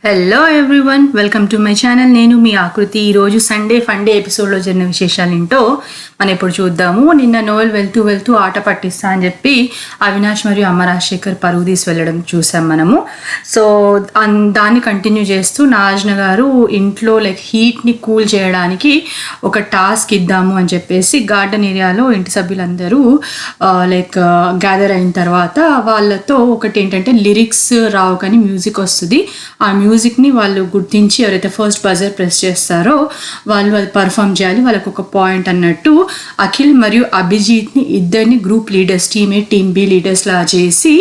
Hello everyone, welcome to my channel. నేను మీ ఆకృతి. ఈరోజు సండే ఫండే ఎపిసోడ్లో జరిగిన విశేషాలు ఏంటో మనం ఇప్పుడు చూద్దాము. నిన్న నోవెల్ వెళ్తూ ఆట పట్టిస్తా అని చెప్పి అవినాష్ మరియు అమ్మ రాజశేఖర్ పరుగు తీసి వెళ్ళడం చూసాం మనము. సో దాన్ని కంటిన్యూ చేస్తూ నాగార్జున గారు ఇంట్లో హీట్ని కూల్ చేయడానికి ఒక టాస్క్ ఇద్దాము అని చెప్పేసి గార్డెన్ ఏరియాలో ఇంటి సభ్యులందరూ గ్యాదర్ అయిన తర్వాత వాళ్ళతో ఒకటి ఏంటంటే లిరిక్స్ రావు కానీ మ్యూజిక్ వస్తుంది. ఆ మ్యూజిక్ని వాళ్ళు గుర్తించి ఎవరైతే ఫస్ట్ బజర్ ప్రెస్ చేస్తారో వాళ్ళు అది పర్ఫామ్ చేయాలి. వాళ్ళకు ఒక పాయింట్ అన్నట్టు అఖిల్ మరియు అభిజిత్ని ఇద్దరిని గ్రూప్ లీడర్స్, టీమ్ ఏ టీమ్ బి లీడర్స్ లా చేసి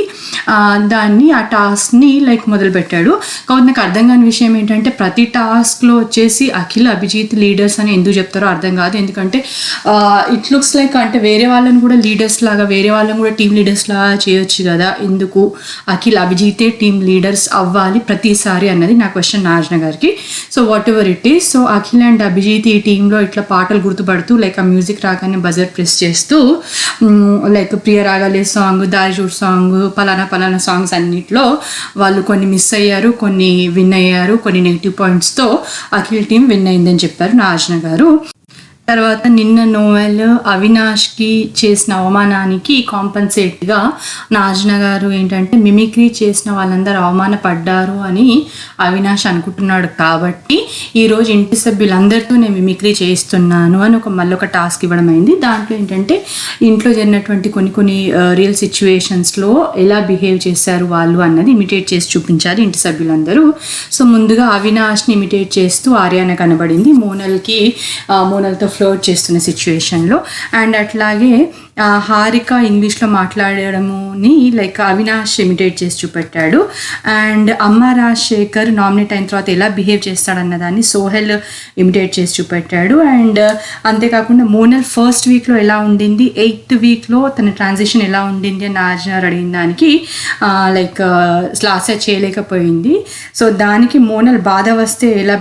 ఆ టాస్క్ని మొదలుపెట్టాడు. కాబట్టి నాకు అర్థం కాని విషయం ఏంటంటే ప్రతి టాస్క్లో వచ్చేసి అఖిల్ అభిజిత్ లీడర్స్ అని ఎందుకు చెప్తారో అర్థం కాదు. ఎందుకంటే ఇట్ లుక్స్ అంటే వేరే వాళ్ళని కూడా లీడర్స్ లాగా, వేరే వాళ్ళని కూడా టీమ్ లీడర్స్ లాగా చేయొచ్చు కదా, ఎందుకు అఖిల్ అభిజితే టీమ్ లీడర్స్ అవ్వాలి ప్రతిసారి అన్నది నా క్వశ్చన్ నాగార్జున గారికి. So whatever it is, so Akhil and Abhijeet ఈ టీంలో ఇట్లా పాటలు గుర్తుపడుతూ ఆ మ్యూజిక్ రాగానే బజర్ ప్రెస్ చేస్తూ ప్రియ రాగాలే సాంగ్, దారిచూడ్ సాంగ్, పలానా సాంగ్స్ అన్నిట్లో వాళ్ళు కొన్ని మిస్ అయ్యారు, కొన్ని విన్ అయ్యారు. కొన్ని నెగిటివ్ పాయింట్స్తో అఖిల్ టీం విన్ అయిందని చెప్పారు నాగార్జున గారు. తర్వాత నిన్న నోవెల్ అవినాష్కి చేసిన అవమానానికి కాంపన్సేట్గా నాగార్జున గారు ఏంటంటే మిమిక్రీ చేసిన వాళ్ళందరూ అవమానపడ్డారు అని అవినాష్ అనుకుంటున్నాడు. కాబట్టి ఈరోజు ఇంటి సభ్యులందరితో నేను మిమిక్రీ చేయిస్తున్నాను అని మళ్ళీ ఒక టాస్క్ ఇవ్వడం అయింది. దాంట్లో ఏంటంటే ఇంట్లో జరిగినటువంటి కొన్ని రియల్ సిచ్యువేషన్స్లో ఎలా బిహేవ్ చేశారు వాళ్ళు అన్నది ఇమిటేట్ చేసి చూపించారు ఇంటి సభ్యులందరూ. సో ముందుగా అవినాష్ని ఇమిటేట్ చేస్తూ ఆర్యాన కనబడింది మోనల్తో ఫ్లోట్ చేస్తున్న సిచ్యువేషన్లో. అండ్ అట్లాగే హారిక ఇంగ్లీష్లో మాట్లాడడముని అవినాష్ ఇమిటేట్ చేసి చూపెట్టాడు. అండ్ అమ్మ రాజశేఖర్ నామినేట్ అయిన తర్వాత ఎలా బిహేవ్ చేస్తాడన్న దాన్ని సోహెల్ ఇమిటేట్ చేసి చూపెట్టాడు. అండ్ అంతేకాకుండా మోనల్ ఫస్ట్ వీక్లో ఎలా ఉండింది, 8th వీక్లో తన ట్రాన్సిషన్ ఎలా ఉండింది అని నాగార్జున అడిగిన దానికి లాస్య చేయలేకపోయింది. సో దానికి మోనల్ బాధ వస్తే ఎలా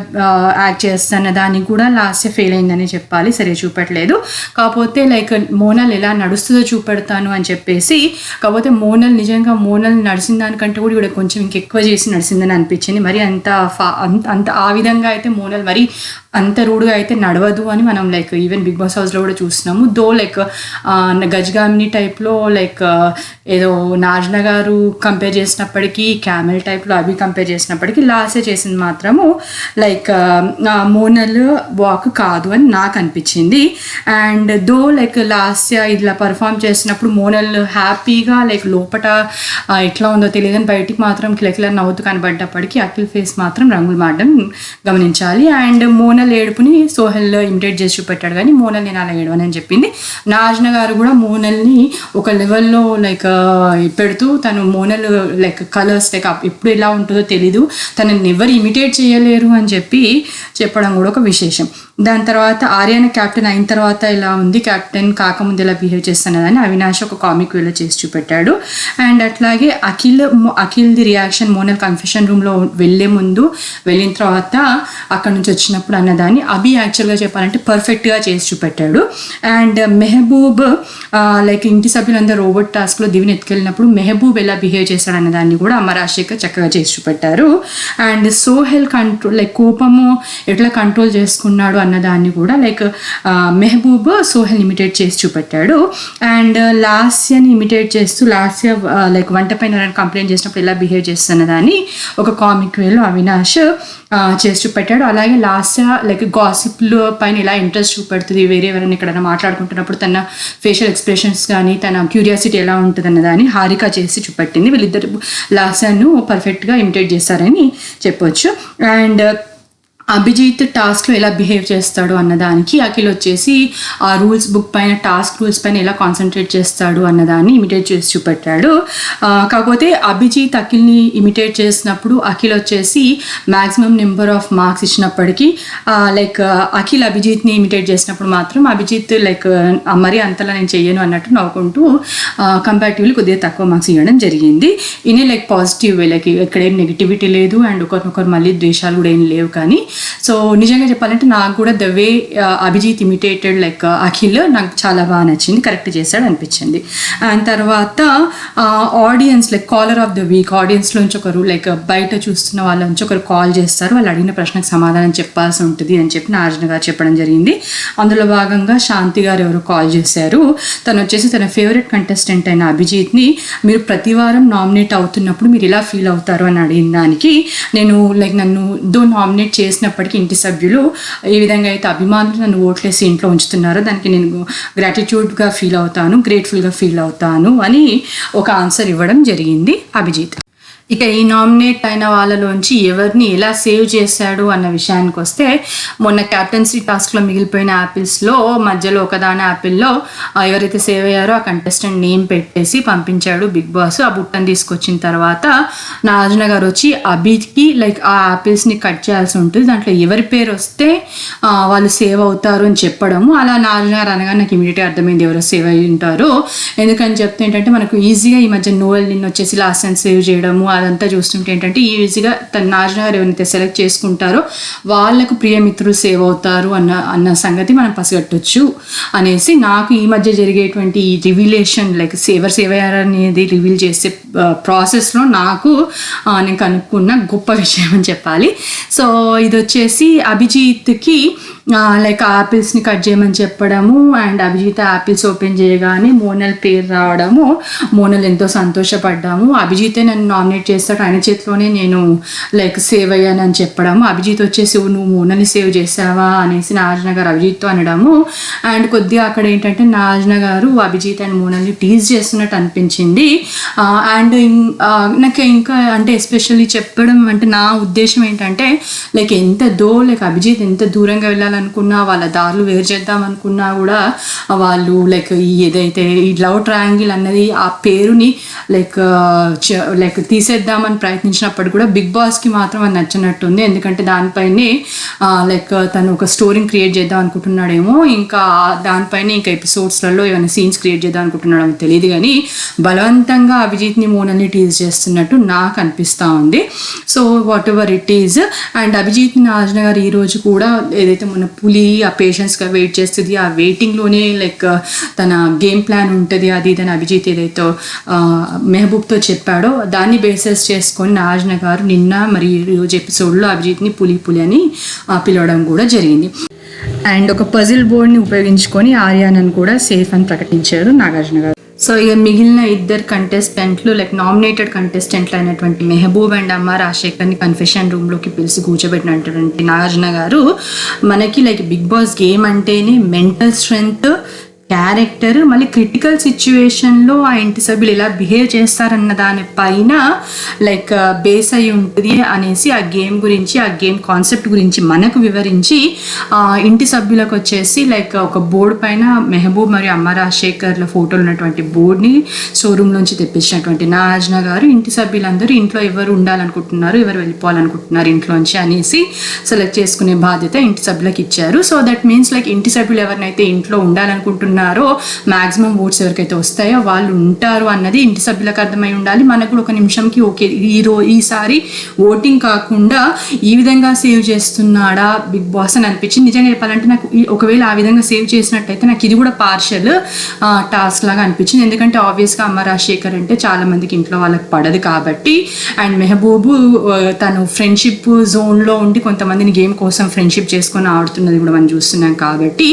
యాక్ట్ చేస్తున్న దానికి కూడా లాస్య ఫెయిల్ అయిందని చెప్పాలి, సరే చూపెట్టలేదు. కాకపోతే మోనల్ ఎలా నడుస్తుందో చూపెడతాను అని చెప్పేసి, కాకపోతే మోనల్ నడిచిన దానికంటే కూడా ఇక్కడ కొంచెం ఇంకెక్కువ చేసి నడిచిందని అనిపించింది. మరి అంత ఆ విధంగా అయితే మోనల్ మరి అంత రూడ్గా అయితే నడవదు అని మనం ఈవెన్ బిగ్ బాస్ హౌస్లో కూడా చూస్తున్నాము. దో గజగామిని టైప్లో ఏదో నాగార్జున గారు కంపేర్ చేసినప్పటికీ, క్యామెల్ టైప్లో అవి కంపేర్ చేసినప్పటికీ లాస్య చేసింది మాత్రము మోనల్ వాక్ కాదు అని నాకు అనిపించింది. అండ్ దో లాస్య ఇలా పర్ఫామ్ చేసినప్పుడు మోనల్ హ్యాపీగా లోపట ఎట్లా ఉందో తెలియదని బయటికి మాత్రం కిలకిల నవ్వుతూ కనబడ్డప్పటికీ అఖిల్ ఫేస్ మాత్రం రంగులు మారడం గమనించాలి. అండ్ మోనల్ ఏడుపుని సోహెల్ ఇమిటేట్ చేసి చూపెట్టాడు కానీ మోనల్ నేను అలా ఏడవనని చెప్పింది. నాగార్జున గారు కూడా మోనల్ని ఒక లెవెల్లో పెడుతూ తను మోనల్ కలర్స్ ఎప్పుడు ఎలా ఉంటుందో తెలీదు, తనని ఎవరు ఇమిటేట్ చేయలేరు అని చెప్పడం కూడా ఒక విశేషం. దాని తర్వాత ఆర్యాన క్యాప్టెన్ అయిన తర్వాత ఎలా ఉంది, క్యాప్టెన్ కాకముందు ఎలా బిహేవ్ చేస్తున్నదని అవినాష్ ఒక కామిక్ వేలో చేసి చూపెట్టాడు. అండ్ అట్లాగే అఖిల్ది రియాక్షన్ మోనల్ కన్ఫెషన్ రూమ్లో వెళ్ళిన తర్వాత అక్కడ నుంచి వచ్చినప్పుడు అన్నదాన్ని అభి యాక్చువల్గా చెప్పాలంటే పర్ఫెక్ట్గా చేసి చూపెట్టాడు. అండ్ మెహబూబ్ ఇంటి సభ్యులందరూ రోబోట్ టాస్క్లో దివిని ఎత్తుకెళ్ళినప్పుడు మెహబూబ్ ఎలా బిహేవ్ చేశాడు అన్నదాన్ని కూడా అమ్మ రాజశేఖర్ చక్కగా చేసి చూపెట్టారు. అండ్ సోహెల్ కంట్రోల్ కోపము ఎట్లా కంట్రోల్ చేసుకున్నాడు అన్నదాన్ని కూడా మెహబూబ్ సోహెల్ ఇమిటేట్ చేసి చూపెట్టాడు. అండ్ లాస్యని ఇమిటేట్ చేస్తూ లాస్య వంట పైన కంప్లైంట్ చేసినప్పుడు ఎలా బిహేవ్ చేస్తున్న దాన్ని ఒక కామిక్ వేలో అవినాష్ చేసి చూపెట్టాడు. అలాగే లాస్య గాసిప్ల పైన ఎలా ఇంట్రెస్ట్ చూపెడుతుంది, వేరే ఎవరైనా ఎక్కడైనా మాట్లాడుకుంటున్నప్పుడు తన ఫేషియల్ ఎక్స్ప్రెషన్స్ కానీ తన క్యూరియాసిటీ ఎలా ఉంటుంది అన్నదాన్ని హారిక చేసి చూపెట్టింది. వీళ్ళిద్దరు లాస్యను పర్ఫెక్ట్గా ఇమిటేట్ చేస్తారని చెప్పొచ్చు. అండ్ అభిజిత్ టాస్క్లో ఎలా బిహేవ్ చేస్తాడు అన్నదానికి అఖిల్ వచ్చేసి ఆ రూల్స్ బుక్ పైన టాస్క్ రూల్స్ పైన ఎలా కాన్సన్ట్రేట్ చేస్తాడు అన్నదాన్ని ఇమిటేట్ చేసి చూపెట్టాడు. కాకపోతే అభిజిత్ అఖిల్ని ఇమిటేట్ చేసినప్పుడు అఖిల్ వచ్చేసి మ్యాక్సిమం నెంబర్ ఆఫ్ మార్క్స్ ఇచ్చినప్పటికీ అఖిల్ అభిజిత్ని ఇమిటేట్ చేసినప్పుడు మాత్రం అభిజిత్ మరీ అంతలా నేను చెయ్యను అన్నట్టు నవ్వుకుంటూ కంపారిటివ్లీ కొద్దిగా తక్కువ మార్క్స్ ఇవ్వడం జరిగింది. ఇనే పాజిటివ్ వే, ఇక్కడ ఏం నెగిటివిటీ లేదు అండ్ ఒకరినొకరు మళ్ళీ ద్వేషాలు కూడా ఏం లేవు. కానీ సో నిజంగా చెప్పాలంటే నాకు కూడా the way Abhijeet imitated like Akhil నాకు చాలా బాగా నచ్చింది, కరెక్ట్ చేశాడు అనిపించింది. అండ్ తర్వాత audience like caller of the week, ఆడియన్స్లోంచి ఒకరు లైక్ బయట చూస్తున్న వాళ్ళ నుంచి ఒకరు కాల్ చేస్తారు, వాళ్ళు అడిగిన ప్రశ్నకు సమాధానం చెప్పాల్సి ఉంటుంది అని చెప్పి నాగార్జున గారు చెప్పడం జరిగింది. అందులో భాగంగా శాంతి గారు ఎవరు కాల్ చేశారు, తను వచ్చేసి తన ఫేవరెట్ కంటెస్టెంట్ అయిన అభిజిత్ని మీరు ప్రతి వారం నామినేట్ అవుతున్నప్పుడు మీరు ఇలా ఫీల్ అవుతారు అని అడిగిన దానికి నేను లైక్ నన్ను నామినేట్ చేసినప్పటికీ ఇంటి సభ్యులు ఏ విధంగా అయితే అభిమానులు నన్ను ఓట్లేసి ఇంట్లో ఉంచుతున్నారో దానికి నేను గ్రాటిట్యూడ్గా ఫీల్ అవుతాను, గ్రేట్ఫుల్గా ఫీల్ అవుతాను అని ఒక ఆన్సర్ ఇవ్వడం జరిగింది అభిజిత్. ఇక ఈ నామినేట్ అయిన వాళ్ళలోంచి ఎవరిని ఎలా సేవ్ చేశాడు అన్న విషయానికి వస్తే, మొన్న క్యాప్టెన్సీ టాస్క్లో మిగిలిపోయిన యాపిల్స్లో మధ్యలో ఒకదాని యాపిల్లో ఎవరైతే సేవ్ అయ్యారో ఆ కంటెస్టెంట్ నేమ్ పెట్టేసి పంపించాడు బిగ్ బాస్. ఆ బుట్టను తీసుకొచ్చిన తర్వాత నాగార్జున గారు వచ్చి అభికి లైక్ ఆ యాపిల్స్ని కట్ చేయాల్సి ఉంటుంది, దాంట్లో ఎవరి పేరు వస్తే వాళ్ళు సేవ్ అవుతారు అని చెప్పడము. అలా నాగార్జున గారు అనగా నాకు ఇమీడియట్గా అర్థమైంది ఎవరో సేవ్ అయ్యి ఉంటారో. ఎందుకని చెప్తే ఏంటంటే మనకు ఈజీగా ఈ మధ్య నోవెల్ నిన్న వచ్చేసి లాస్ట్ టైం సేవ్ చేయడము అదంతా చూస్తుంటే ఏంటంటే ఈజీగా తన నాగార్జున గారు ఎవరైతే సెలెక్ట్ చేసుకుంటారో వాళ్ళకు ప్రియమిత్రులు సేవ్ అవుతారు అన్న సంగతి మనం పసిగట్టొచ్చు అనేసి నాకు ఈ మధ్య జరిగేటువంటి ఈ రివీలేషన్ లైక్ ఎవరు సేవ్ అయ్యారనేది రివీల్ చేసే ప్రాసెస్లో నాకు నేను కనుక్కున్న గొప్ప విషయం అని చెప్పాలి. సో ఇది వచ్చేసి అభిజిత్కి లైక్ యాపిల్స్ని కట్ చేయమని చెప్పడము అండ్ అభిజిత్ యాపిల్స్ ఓపెన్ చేయగానే మోనల్ పేరు రావడము, మోనల్ ఎంతో సంతోషపడ్డాము. అభిజితే నన్ను నామినేట్ చేస్తాడు, ఆయన చేతిలోనే నేను లైక్ సేవ్ అయ్యానని చెప్పడము. అభిజిత్ వచ్చేసి నువ్వు మోనల్ని సేవ్ చేసావా అనేసి నాగార్జున గారు అభిజిత్తో అనడము. అండ్ కొద్దిగా అక్కడ ఏంటంటే నాగార్జున గారు అభిజిత్ అండ్ మోనల్ని టీజ్ చేస్తున్నట్టు అనిపించింది. అండ్ నాకు ఇంకా అంటే ఎస్పెషల్లీ చెప్పడం అంటే నా ఉద్దేశం ఏంటంటే లైక్ లైక్ అభిజిత్ ఎంత దూరంగా వెళ్ళాలనుకున్నా, వాళ్ళ దారులు వేరు చేద్దాం అనుకున్నా కూడా వాళ్ళు లైక్ ఏదైతే ఈ లవ్ ట్రయాంగిల్ అన్నది ఆ పేరుని లైక్ తీసేద్దామని ప్రయత్నించినప్పుడు కూడా బిగ్ బాస్కి మాత్రం అది నచ్చినట్టుంది. ఎందుకంటే దానిపైనే లైక్ తను ఒక స్టోరీని క్రియేట్ చేద్దాం అనుకుంటున్నాడేమో, ఇంకా దానిపైన ఇంకా ఎపిసోడ్స్లలో ఏమైనా సీన్స్ క్రియేట్ చేద్దాం అనుకుంటున్నాడో తెలియదు, కానీ బలవంతంగా అభిజిత్ని మోనల్ని టీజ్ చేస్తున్నట్టు నాకు అనిపిస్తూ ఉంది. So whatever it is. And Abhijeet Nagarjuna గారు ఈరోజు కూడా ఏదైతే మన పులి ఆ పేషెన్స్గా వెయిట్ చేస్తుంది, ఆ వెయిటింగ్లోనే లైక్ తన గేమ్ ప్లాన్ ఉంటుంది అది ఇదని అభిజిత్ ఏదైతే మెహబూబ్తో చెప్పాడో దాన్ని బేసెస్ చేసుకొని నాగార్జున గారు నిన్న మరి ఈరోజు ఎపిసోడ్లో అభిజిత్ని పులి అని పిలవడం కూడా జరిగింది. అండ్ ఒక పజిల్ బోర్డ్ని ఉపయోగించుకొని ఆర్యానని కూడా సేఫ్ అని ప్రకటించారు నాగార్జున గారు. సో ఇక మిగిలిన ఇద్దరు కంటెస్టెంట్లు లైక్ నామినేటెడ్ కంటెస్టెంట్లు అయినటువంటి మెహబూబ్ అండ్ అమ్మ రాజశేఖర్ని కన్ఫెషన్ రూమ్లోకి పిలిచి కూర్చోబెట్టినటువంటి నాగార్జున గారు మనకి లైక్ బిగ్ బాస్ గేమ్ అంటేనే మెంటల్ స్ట్రెంగ్త్, క్యారెక్టర్, మళ్ళీ క్రిటికల్ సిచ్యువేషన్లో ఆ ఇంటి సభ్యులు ఎలా బిహేవ్ చేస్తారన్న దానిపైన లైక్ బేస్ అయి ఉంటుంది అనేసి ఆ గేమ్ గురించి ఆ గేమ్ కాన్సెప్ట్ గురించి మనకు వివరించి ఇంటి సభ్యులకు వచ్చేసి లైక్ ఒక బోర్డు పైన మెహబూబ్ మరియు అమ్మ రాజశేఖర్ల ఫోటోలు ఉన్నటువంటి బోర్డుని షోరూమ్ నుంచి తెప్పించినటువంటి నాగార్జున గారు ఇంటి సభ్యులందరూ ఇంట్లో ఎవరు ఉండాలనుకుంటున్నారు, ఎవరు వెళ్ళిపోవాలనుకుంటున్నారు ఇంట్లోంచి అనేసి సెలెక్ట్ చేసుకునే బాధ్యత ఇంటి సభ్యులకు ఇచ్చారు. సో దట్ మీన్స్ లైక్ ఇంటి సభ్యులు ఎవరినైతే ఇంట్లో ఉండాలనుకుంటున్నారో మ్యాక్సిమం ఓట్స్ ఎవరికైతే వస్తాయో వాళ్ళు ఉంటారు అన్నది ఇంటి సభ్యులకు అర్థమై ఉండాలి. మనకు కూడా ఒక నిమిషంకి ఓకే ఈసారి ఓటింగ్ కాకుండా ఈ విధంగా సేవ్ చేస్తున్నాడా బిగ్ బాస్ అని అనిపించింది. నిజంగా చెప్పాలంటే నాకు ఒకవేళ ఆ విధంగా సేవ్ చేసినట్టయితే నాకు ఇది కూడా పార్షల్ టాస్క్ లాగా అనిపించింది. ఎందుకంటే ఆబ్వియస్గా అమ్మ రాజశేఖర్ అంటే చాలా మందికి ఇంట్లో వాళ్ళకి పడదు కాబట్టి, అండ్ మెహబూబు తను ఫ్రెండ్షిప్ జోన్లో ఉండి కొంతమందిని గేమ్ కోసం ఫ్రెండ్షిప్ చేసుకొని ఆడుతున్నది కూడా మనం చూస్తున్నాం కాబట్టి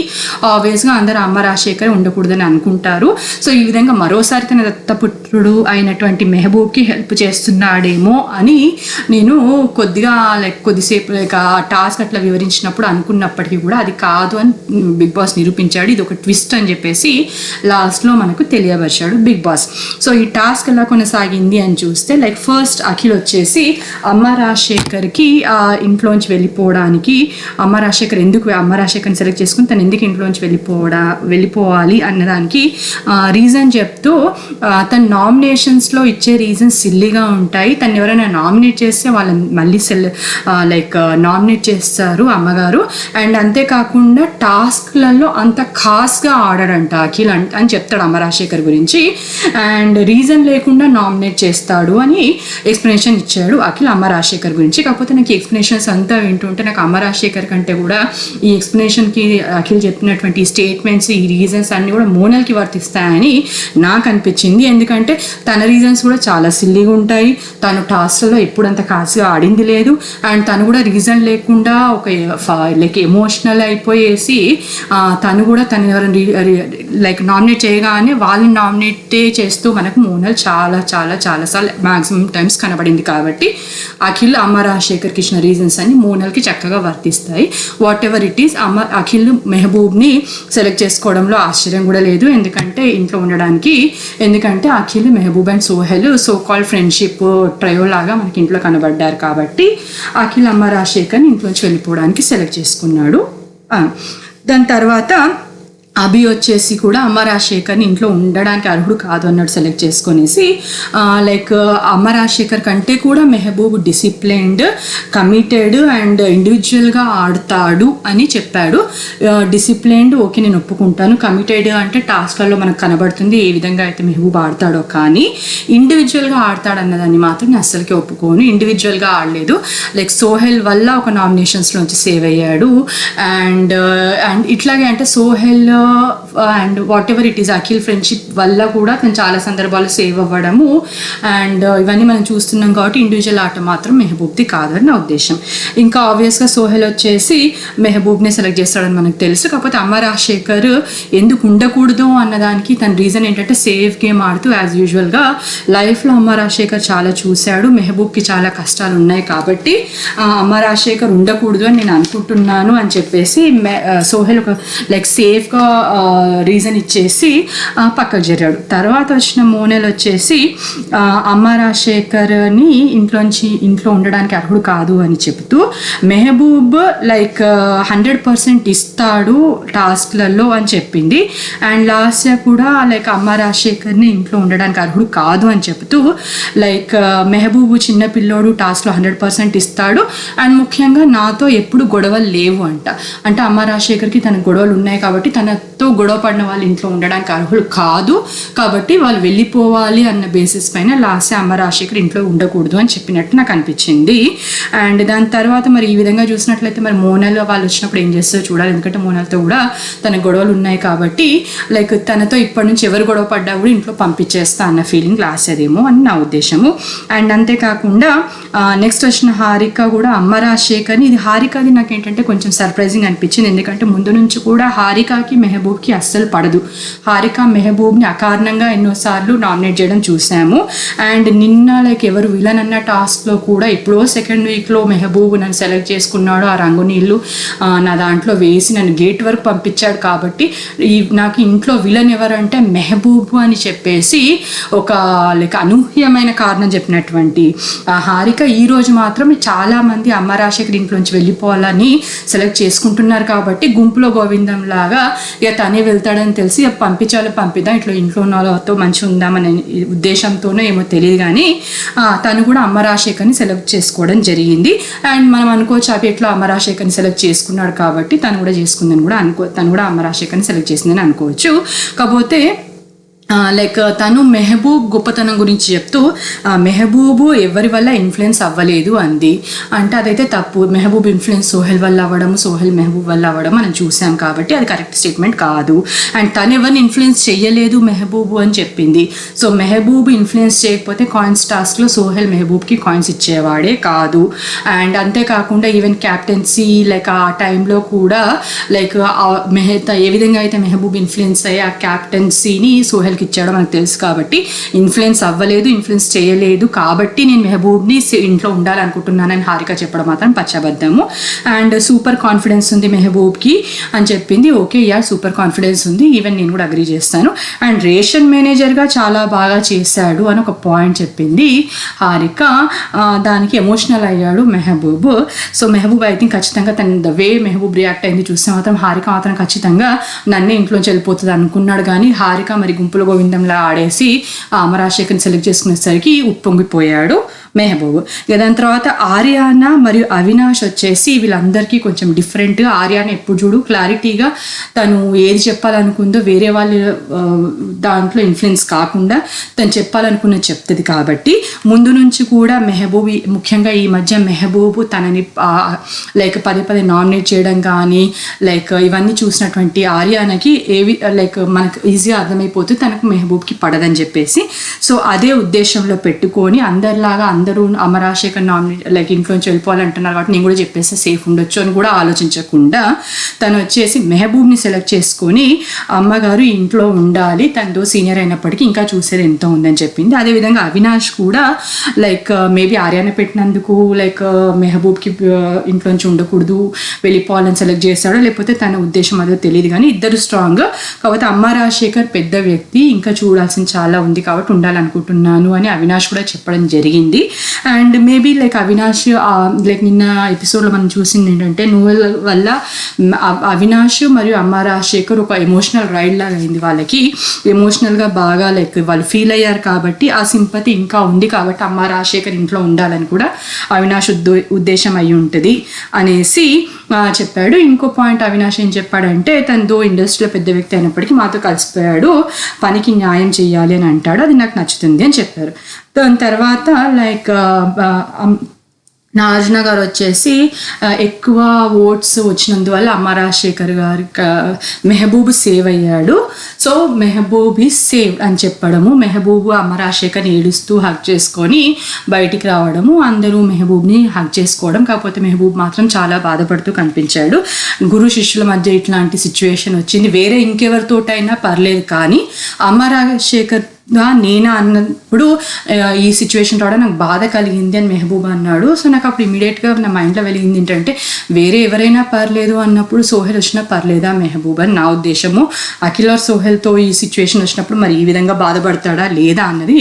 ఆబ్వియస్గా అందరూ అమ్మ రాజశేఖర్ ఉండకూడదని అనుకుంటారు. సో ఈ విధంగా మరోసారి తన దత్తపుత్రుడు అయినటువంటి మెహబూబ్కి హెల్ప్ చేస్తున్నాడేమో అని నేను కొద్దిసేపు లైక్ ఆ టాస్క్ అట్లా వివరించినప్పుడు అనుకున్నప్పటికీ కూడా అది కాదు అని బిగ్ బాస్ నిరూపించాడు. ఇది ఒక ట్విస్ట్ అని చెప్పేసి లాస్ట్లో మనకు తెలియపరిచాడు బిగ్ బాస్. సో ఈ టాస్క్ ఎలా కొనసాగింది అని చూస్తే లైక్ ఫస్ట్ అఖిల్ వచ్చేసి అమ్మ రాజశేఖర్కి ఇంట్లోంచి వెళ్ళిపోవడానికి అమ్మ రాజశేఖర్ని సెలెక్ట్ చేసుకుని తను ఎందుకు ఇంట్లోంచి వెళ్ళిపోవాలి వెళ్ళిపోవాలి అన్నదానికి రీజన్ చెప్తూ తన నామినేషన్స్లో ఇచ్చే రీజన్స్ సిల్లీగా ఉంటాయి. తను ఎవరైనా నామినేట్ చేస్తే వాళ్ళని మళ్ళీ నామినేట్ చేస్తారు అమ్మగారు. అండ్ అంతేకాకుండా టాస్క్లలో అంత ఖాస్గా ఆడాడంట అఖిల్ అని చెప్తాడు అమ్మ రాజశేఖర్ గురించి. అండ్ రీజన్ లేకుండా నామినేట్ చేస్తాడు అని ఎక్స్ప్లెనేషన్ ఇచ్చాడు అఖిల్ అమ్మ రాజశేఖర్ గురించి. కాకపోతే నాకు ఎక్స్ప్లెనేషన్స్ అంతా వింటుంటే నాకు అమ్మ రాజశేఖర్ కంటే కూడా ఈ ఎక్స్ప్లెనేషన్కి అఖిల్ చెప్పినటువంటి స్టేట్మెంట్స్, ఈ రీజన్స్ అన్నీ కూడా మోనల్కి వర్తిస్తాయని నాకు అనిపించింది. ఎందుకంటే తన రీజన్స్ కూడా చాలా సిల్లీగా ఉంటాయి. తను టాస్క్లలో ఎప్పుడంత కాసుగా ఆడింది లేదు. అండ్ తను కూడా రీజన్ లేకుండా ఒక ఎమోషనల్ అయిపోయేసి తను కూడా తను నామినేట్ చేయగానే వాళ్ళని నామినేట్ చేస్తూ మనకు మోనల్ చాలాసార్లు మ్యాక్సిమం టైమ్స్ కనబడింది. కాబట్టి అఖిల్ అమ్మ రాజశేఖర్కి ఇచ్చిన రీజన్స్ అన్ని మోనల్కి చక్కగా వర్తిస్తాయి. Whatever it is, Akhil మెహబూబ్ని సెలెక్ట్ చేసుకోవడంలో ఆశ్చర్యం కూడా లేదు. ఎందుకంటే ఇంట్లో ఉండడానికి, ఎందుకంటే Akhil Mehboob and Sohel so called friendship trio లాగా మనకి ఇంట్లో కనబడ్డారు. కాబట్టి అఖిల్ అమ్మ రాజశేఖర్ని ఇంట్లోంచి వెళ్ళిపోవడానికి సెలెక్ట్ చేసుకున్నాడు. దాని తర్వాత అభి వచ్చేసి కూడా అమ్మ రాజశేఖర్ని ఇంట్లో ఉండడానికి అర్హుడు కాదు అన్నట్టు సెలెక్ట్ చేసుకొనేసి అమ్మ రాజశేఖర్ కంటే కూడా మెహబూబ్ డిసిప్లైన్డ్, కమిటెడ్ అండ్ ఇండివిజువల్గా ఆడతాడు అని చెప్పాడు. డిసిప్లైన్డ్ ఓకే నేను ఒప్పుకుంటాను, కమిటెడ్ అంటే టాస్క్లలో మనకు కనబడుతుంది ఏ విధంగా అయితే మెహబూబ్ ఆడతాడో, కానీ ఇండివిజువల్గా ఆడతాడు అన్నదాన్ని మాత్రం నేను అస్సలకి ఒప్పుకోను. ఇండివిజువల్గా ఆడలేదు. సోహెల్ వల్ల ఒక నామినేషన్స్లోంచి సేవ్ అయ్యాడు. అండ్ ఇట్లాగే అంటే Sohel and whatever it is Akhil friendship వల్ల కూడా తను చాలా సందర్భాలు సేవ్ అవ్వడము అండ్ ఇవన్నీ మనం చూస్తున్నాం. కాబట్టి ఇండివిజువల్ ఆట మాత్రం మెహబూబ్ది కాదని నా ఉద్దేశం. ఇంకా ఆబ్వియస్గా సోహెల్ వచ్చేసి మెహబూబ్ని సెలెక్ట్ చేస్తాడని మనకు తెలుసు. కాకపోతే అమ్మ రాజశేఖర్ ఎందుకు ఉండకూడదు అన్నదానికి తన రీజన్ ఏంటంటే సేఫ్ గేమ్ ఆడుతూ యాజ్ యూజువల్గా లైఫ్లో అమ్మ రాజశేఖర్ చాలా చూశాడు. మెహబూబ్కి చాలా కష్టాలు ఉన్నాయి కాబట్టి అమ్మ రాజశేఖర్ ఉండకూడదు అని నేను అనుకుంటున్నాను అని చెప్పేసి సోహెల్ ఒక సేఫ్గా రీజన్ ఇచ్చేసి పక్కకు జరిగాడు. తర్వాత వచ్చిన మోనల్ వచ్చేసి అమ్మ రాజశేఖర్ని ఇంట్లో ఉండడానికి అర్హుడు కాదు అని చెబుతూ మెహబూబ్ 100% ఇస్తాడు టాస్క్లలో అని చెప్పింది. అండ్ లాస్ట్ కూడా అమ్మ రాజశేఖర్ని ఇంట్లో ఉండడానికి అర్హుడు కాదు అని చెబుతూ మెహబూబ్ చిన్న పిల్లోడు టాస్క్లో 100% ఇస్తాడు అండ్ ముఖ్యంగా నాతో ఎప్పుడు గొడవలు లేవు అంటే అమ్మ రాజశేఖర్కి తన గొడవలు ఉన్నాయి కాబట్టి తనతో గొడవ పడిన వాళ్ళు ఇంట్లో ఉండడానికి అర్హులు కాదు, కాబట్టి వాళ్ళు వెళ్ళిపోవాలి అన్న బేసిస్ పైన లాస్ట్ అమ్మ రాజశేఖర్ ఇంట్లో ఉండకూడదు అని చెప్పినట్టు నాకు అనిపించింది. అండ్ దాని తర్వాత మరి ఈ విధంగా చూసినట్లయితే మరి మోనల్ వాళ్ళు వచ్చినప్పుడు ఏం చేస్తారో చూడాలి. ఎందుకంటే మోనల్తో కూడా తన గొడవలు ఉన్నాయి కాబట్టి తనతో ఇప్పటి నుంచి ఎవరు గొడవ పడ్డా కూడా ఇంట్లో పంపించేస్తా అన్న ఫీలింగ్ లాస్ట్ అదేమో అని నా ఉద్దేశము. అండ్ అంతేకాకుండా నెక్స్ట్ వచ్చిన హారిక కూడా అమ్మ రాజశేఖర్ని, ఇది హారికది నాకు ఏంటంటే కొంచెం సర్ప్రైజింగ్ అనిపించింది. ఎందుకంటే ముందు నుంచి కూడా హారికకి మెహబూబ్కి అస్సలు పడదు. హారిక మెహబూబ్ని అకారణంగా ఎన్నోసార్లు నామినేట్ చేయడం చూసాము. అండ్ నిన్న ఎవరు విలన్ అన్న టాస్క్లో కూడా ఎప్పుడో సెకండ్ వీక్లో మెహబూబ్ నన్ను సెలెక్ట్ చేసుకున్నాడు, ఆ రంగు నీళ్ళు నా దాంట్లో వేసి నన్ను గేట్ వరకు పంపించాడు. కాబట్టి నాకు ఇంట్లో విలన్ ఎవరంటే మెహబూబ్ అని చెప్పేసి ఒక అనూహ్యమైన కారణం చెప్పినటువంటి హారిక ఈరోజు మాత్రం చాలామంది అమ్మ రాజశేఖర్ ఇంట్లోంచి వెళ్ళిపోవాలని సెలెక్ట్ చేసుకుంటున్నారు. కాబట్టి గుంపులో గోవిందం లాగా తనే వెళ్తాడని తెలిసి పంపింపిద్దాం, ఇట్లా ఇంట్లో ఉన్న వాళ్ళతో మంచిగా ఉందామనే ఉద్దేశంతోనో ఏమో తెలియదు, కానీ తను కూడా అమ్మ రాజశేఖర్ని సెలెక్ట్ చేసుకోవడం జరిగింది. అండ్ మనం అనుకోవచ్చు అవి ఎట్లా అమ్మ రాజశేఖర్ని సెలెక్ట్ చేసుకున్నాడు కాబట్టి తను కూడా చేసుకుందని కూడా తను కూడా అమ్మ రాజశేఖర్ని సెలెక్ట్ చేసిందని అనుకోవచ్చు. కాకపోతే తను మెహబూబ్ గొప్పతనం గురించి చెప్తూ మెహబూబ్ ఎవరి వల్ల ఇన్ఫ్లుయెన్స్ అవ్వలేదు అంది. అంటే అదైతే తప్పు. మెహబూబ్ ఇన్ఫ్లుయెన్స్ సోహెల్ వల్ల అవ్వడం, సోహెల్ మెహబూబ్ వల్ల అవ్వడం మనం చూసాం కాబట్టి అది కరెక్ట్ స్టేట్మెంట్ కాదు. అండ్ తను ఎవరిని ఇన్ఫ్లుయెన్స్ చేయలేదు మెహబూబ్ అని చెప్పింది. సో మెహబూబ్ ఇన్ఫ్లుయెన్స్ చేయకపోతే కాయిన్స్ టాస్క్లో సోహెల్ మెహబూబ్కి కాయిన్స్ ఇచ్చేవాడే కాదు. అండ్ అంతేకాకుండా ఈవెన్ క్యాప్టెన్సీ ఆ టైంలో కూడా ఏ విధంగా అయితే మెహబూబ్ ఇన్ఫ్లుయెన్స్ అయ్యి ఆ క్యాప్టెన్సీని సోహెల్ అవతలకి ఇచ్చాడో మనకు తెలుసు కాబట్టి ఇన్ఫ్లుయెన్స్ అవ్వలేదు, ఇన్ఫ్లుయెన్స్ చేయలేదు కాబట్టి నేను మెహబూబ్ని ఇంట్లో ఉండాలనుకుంటున్నానని హారిక చెప్పడం మాత్రం పచ్చబద్దము. అండ్ సూపర్ కాన్ఫిడెన్స్ ఉంది మెహబూబ్కి అని చెప్పింది. ఓకే యా సూపర్ కాన్ఫిడెన్స్ ఉంది, ఈవెన్ నేను కూడా అగ్రీ చేస్తాను. అండ్ రేషన్ మేనేజర్గా చాలా బాగా చేశాడు అని ఒక పాయింట్ చెప్పింది హారిక. దానికి ఎమోషనల్ అయ్యాడు Mehboob. So Mehboob I think ఖచ్చితంగా ద వే మెహబూబ్ రియాక్ట్ అయింది చూస్తే మాత్రం హారిక మాత్రం ఖచ్చితంగా నన్నే ఇంట్లోంచి వెళ్ళిపోతుంది అనుకున్నాడు. కానీ హారిక మరి గుంపుల గోవిందంలా ఆడేసి అమరాశేఖర్ని సెలెక్ట్ చేసుకునేసరికి ఉప్పొంగిపోయాడు మెహబూబ్. దాని తర్వాత ఆర్యానా మరియు అవినాష్ వచ్చేసి వీళ్ళందరికీ కొంచెం డిఫరెంట్గా. ఆర్యానా ఎప్పుడు చూడు క్లారిటీగా తను ఏది చెప్పాలనుకుందో వేరే వాళ్ళ దాంట్లో ఇన్ఫ్లుయెన్స్ కాకుండా తను చెప్పాలనుకున్నది చెప్తుంది. కాబట్టి ముందు నుంచి కూడా మెహబూబ్, ముఖ్యంగా ఈ మధ్య మెహబూబ్ తనని లైక్ పదే నామినేట్ చేయడం కానీ లైక్ ఇవన్నీ చూసినటువంటి ఆర్యానాకి ఏవి లైక్ మనకు ఈజీగా అర్థమైపోతుంది తనకు మెహబూబ్కి పడదని చెప్పేసి. సో అదే ఉద్దేశంలో పెట్టుకొని అందరిలాగా అందరూ అమరాశేఖర్ నామినేట్ లైక్ ఇంట్లోంచి వెళ్ళిపోవాలంటున్నారు కాబట్టి నేను కూడా చెప్పేస్తే సేఫ్ ఉండొచ్చు అని కూడా ఆలోచించకుండా తను వచ్చేసి మెహబూబ్ని సెలెక్ట్ చేసుకొని అమ్మగారు ఇంట్లో ఉండాలి, తనతో సీనియర్ అయినప్పటికీ ఇంకా చూసేది ఎంత ఉందని చెప్పింది. అదేవిధంగా అవినాష్ కూడా లైక్ మేబీ ఆర్యాన పెట్టినందుకు లైక్ మెహబూబ్కి ఇంట్లోంచి ఉండకూడదు వెళ్ళిపోవాలని సెలెక్ట్ చేస్తాడో లేకపోతే తన ఉద్దేశం అదో తెలియదు. కానీ ఇద్దరు స్ట్రాంగ్ కాబట్టి అమరాశేఖర్ పెద్ద వ్యక్తి, ఇంకా చూడాల్సింది చాలా ఉంది కాబట్టి ఉండాలనుకుంటున్నాను అని అవినాష్ కూడా చెప్పడం జరిగింది. And maybe like Avinash like నిన్న ఎపిసోడ్లో మనం చూసింది ఏంటంటే నోవెల్ వల్ల అవినాష్ మరియు అమరాశేఖర్ ఒక ఎమోషనల్ రైడ్ లాగా అయింది. వాళ్ళకి ఎమోషనల్గా బాగా లైక్ వాళ్ళు ఫీల్ అయ్యారు కాబట్టి ఆ సింపతి ఇంకా ఉంది కాబట్టి అమరాశేఖర్ ఇంట్లో ఉండాలని కూడా అవినాష్ ఉద్దేశం అయి ఉంటుంది అనేసి చెప్పాడు. ఇంకో పాయింట్ అవినాష్ ఏం చెప్పాడంటే తనతో ఇండస్ట్రీలో పెద్ద వ్యక్తి అయినప్పటికీ మాతో కలిసిపోయాడు, పనికి న్యాయం చేయాలి అని అంటాడు, అది నాకు నచ్చుతుంది అని చెప్పారు. దాని తర్వాత లైక్ నాగార్జున గారు వచ్చేసి ఎక్కువ ఓట్స్ వచ్చినందువల్ల అమరాశేఖర్ గారి మెహబూబ్ సేవ్ అయ్యాడు. సో మెహబూబ్ ఈజ్ సేవ్ అని చెప్పడము, మెహబూబ్ అమరాశేఖర్ని ఏడుస్తూ హగ్ చేసుకొని బయటికి రావడము, అందరూ మెహబూబ్ని హగ్ చేసుకోవడం. కాకపోతే మెహబూబ్ మాత్రం చాలా బాధపడుతూ కనిపించాడు. గురు శిష్యుల మధ్య ఇట్లాంటి సిచ్యువేషన్ వచ్చింది, వేరే ఇంకెవరితోటైనా పర్లేదు కానీ అమరాశేఖర్ నేనా అన్నప్పుడు ఈ సిచ్యువేషన్ రావడం నాకు బాధ కలిగింది అని మెహబూబ్ అన్నాడు. సో నాకు అప్పుడు ఇమీడియట్గా నా మైండ్లో వెలిగింది ఏంటంటే వేరే ఎవరైనా పర్లేదు అన్నప్పుడు సోహెల్ వచ్చినా పర్లేదా మెహబూబ్ అని నా ఉద్దేశము. అఖిల్ ఆర్ సోహెల్తో ఈ సిచ్యువేషన్ వచ్చినప్పుడు మరి ఈ విధంగా బాధపడతాడా లేదా అన్నది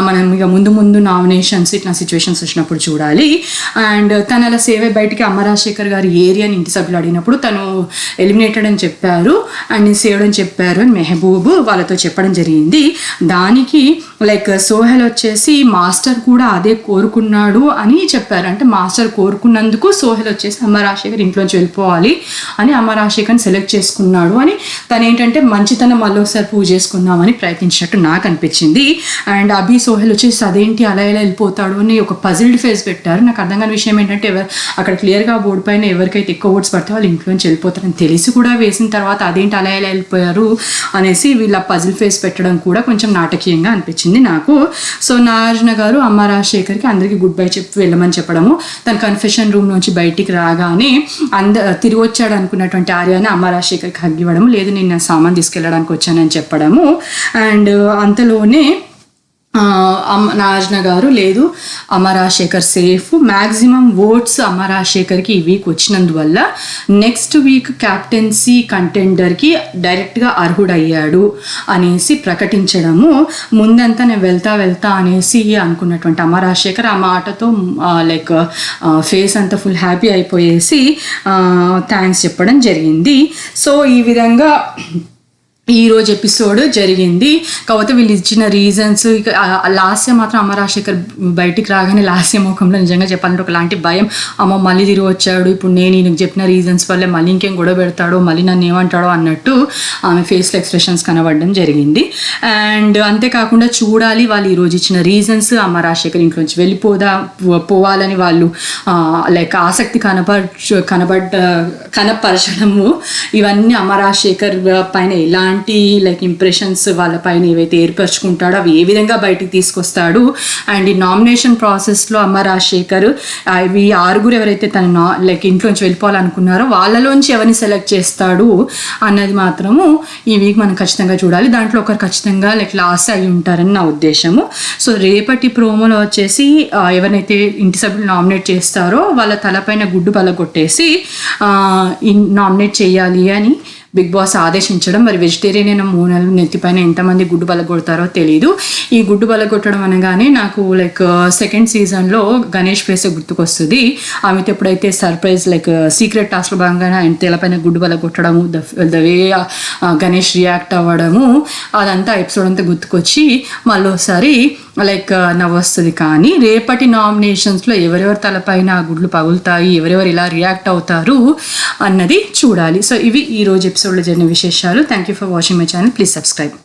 మనం ఇక ముందు నామినేషన్స్ ఇట్లా సిచ్యువేషన్స్ వచ్చినప్పుడు చూడాలి. అండ్ తను అలా సేవ్ బయటికి అమరాశేఖర్ గారి ఏరియాని ఇంటి సభ్యులు అడిగినప్పుడు తను ఎలిమినేటెడ్ అని చెప్పారు అండ్ సేవ్ అని చెప్పారు అని మెహబూబ్ వాళ్ళతో చెప్పడం జరిగింది. దానికి లైక్ సోహెల్ వచ్చేసి మాస్టర్ కూడా అదే కోరుకున్నాడు అని చెప్పారు. అంటే మాస్టర్ కోరుకున్నందుకు సోహెల్ వచ్చేసి అమరాశేఖర్ ఇంట్లోంచి వెళ్ళిపోవాలి అని అమరాశేఖర్ని సెలెక్ట్ చేసుకున్నాడు అని తను ఏంటంటే మంచితనం మళ్ళీ ఒకసారి ప్రూవ్ చేసుకుందామని ప్రయత్నించినట్టు నాకు అనిపించింది. అండ్ అభి సోహెల్ వచ్చేసి అదేంటి అలా ఎలా వెళ్ళిపోతాడు అని ఒక పజిల్డ్ ఫేస్ పెట్టారు. నాకు అర్థం కాని విషయం ఏంటంటే అక్కడ క్లియర్గా బోర్డు పైన ఎవరికైతే ఎక్కువ ఓట్స్ పడితే వాళ్ళు ఇంట్లోంచి వెళ్ళిపోతారని తెలిసి కూడా వేసిన తర్వాత అదేంటి అలా ఎలా వెళ్ళిపోయారు అనేసి వీళ్ళ పజిల్ ఫేస్ పెట్టడం కూడా కొంచెం నాటకీయంగా అనిపించింది నాకు. సో నాగార్జున గారు అమరాశేఖర్కి అందరికీ గుడ్ బై చెప్పి వెళ్ళమని చెప్పడము, తన కన్ఫెషన్ రూమ్ నుంచి బయటికి రాగానే తిరిగి వచ్చాడు అనుకున్నటువంటి ఆర్యాని అమరాశేఖర్కి హగ్ ఇవ్వడము, లేదు నేను సామాన్ తీసుకెళ్ళడానికి వచ్చానని చెప్పడము. అండ్ అంతలోనే నాగార్జున గారు లేదు అమరాశేఖర్ సేఫ్, మ్యాక్సిమం ఓట్స్ అమరాశేఖర్కి ఈ వీక్ వచ్చినందువల్ల నెక్స్ట్ వీక్ క్యాప్టెన్సీ కంటెండర్కి డైరెక్ట్గా అర్హుడయ్యాడు అనేసి ప్రకటించడము. ముందంతా నేను వెళ్తా అనేసి అనుకున్నటువంటి అమరాశేఖర్ ఆ మాటతో లైక్ ఫేస్ అంతా ఫుల్ హ్యాపీ అయిపోయేసి థ్యాంక్స్ చెప్పడం జరిగింది. సో ఈ విధంగా ఈరోజు ఎపిసోడ్ జరిగింది. కాకపోతే వీళ్ళు ఇచ్చిన రీజన్స్ లాస్య మాత్రం అమరాశేఖర్ బయటికి రాగానే లాస్య ముఖంలో నిజంగా చెప్పాలంటే ఒకలాంటి భయం, అమ్మ మళ్ళీ తిరిగి వచ్చాడు, ఇప్పుడు నేను ఈయనకు చెప్పిన రీజన్స్ వల్లే మళ్ళీ ఇంకేం గొడవ పెడతాడో మళ్ళీ నన్ను ఏమంటాడో అన్నట్టు ఆమె ఫేస్లో ఎక్స్ప్రెషన్స్ కనబడడం జరిగింది. అండ్ అంతేకాకుండా చూడాలి వాళ్ళు ఈరోజు ఇచ్చిన రీజన్స్, అమరాశేఖర్ ఇంట్లోంచి పోవాలని వాళ్ళు లైక్ ఆసక్తి కనపరచడము, ఇవన్నీ అమరాశేఖర్ పైన ఎలాంటి ఎలాంటి లైక్ ఇంప్రెషన్స్ వాళ్ళ పైన ఏవైతే ఏర్పరచుకుంటాడో అవి ఏ విధంగా బయటికి తీసుకొస్తాడు. అండ్ ఈ నామినేషన్ ప్రాసెస్లో అమ్మ రాజశేఖర్ ఈ 6 ఎవరైతే తన లైక్ ఇంట్లోంచి వెళ్ళిపోవాలనుకున్నారో వాళ్ళలోంచి ఎవరిని సెలెక్ట్ చేస్తాడు అన్నది మాత్రము ఈ వీక్ మనం ఖచ్చితంగా చూడాలి. దాంట్లో ఒకరు ఖచ్చితంగా లైక్ లాస్ అయి ఉంటారని నా ఉద్దేశము. సో రేపటి ప్రోమోలో వచ్చేసి ఎవరినైతే ఇంటి సభ్యులు నామినేట్ చేస్తారో వాళ్ళ తలపైన గుడ్డు పలగొట్టేసి నామినేట్ చేయాలి అని బిగ్ బాస్ ఆదేశించడం. మరి వెజిటేరియన్ 3 నెలలు నెత్తిపైన ఎంతమంది గుడ్డు బలగొడతారో తెలీదు. ఈ గుడ్డు బలగొట్టడం అనగానే నాకు లైక్ సెకండ్ సీజన్లో గణేష్ ఫేస్ గుర్తుకొస్తుంది. ఆమెతో ఎప్పుడైతే సర్ప్రైజ్ లైక్ సీక్రెట్ టాస్క్లో భాగంగా ఆయన తెలపైన గుడ్డు బలగొట్టడము, ద వే గణేష్ రియాక్ట్ అవ్వడము, అదంతా ఎపిసోడ్ అంతా గుర్తుకొచ్చి మళ్ళీ ఒకసారి లైక్ నవ్వొస్తుంది. కానీ రేపటి నామినేషన్స్లో ఎవరెవరి తలపైన గుడ్లు పగులుతాయి, ఎవరెవరు ఇలా రియాక్ట్ అవుతారు అన్నది చూడాలి. సో ఇవి ఈరోజు ఎపిసోడ్లో జరిగిన విశేషాలు. Thank you for watching my channel. Please subscribe.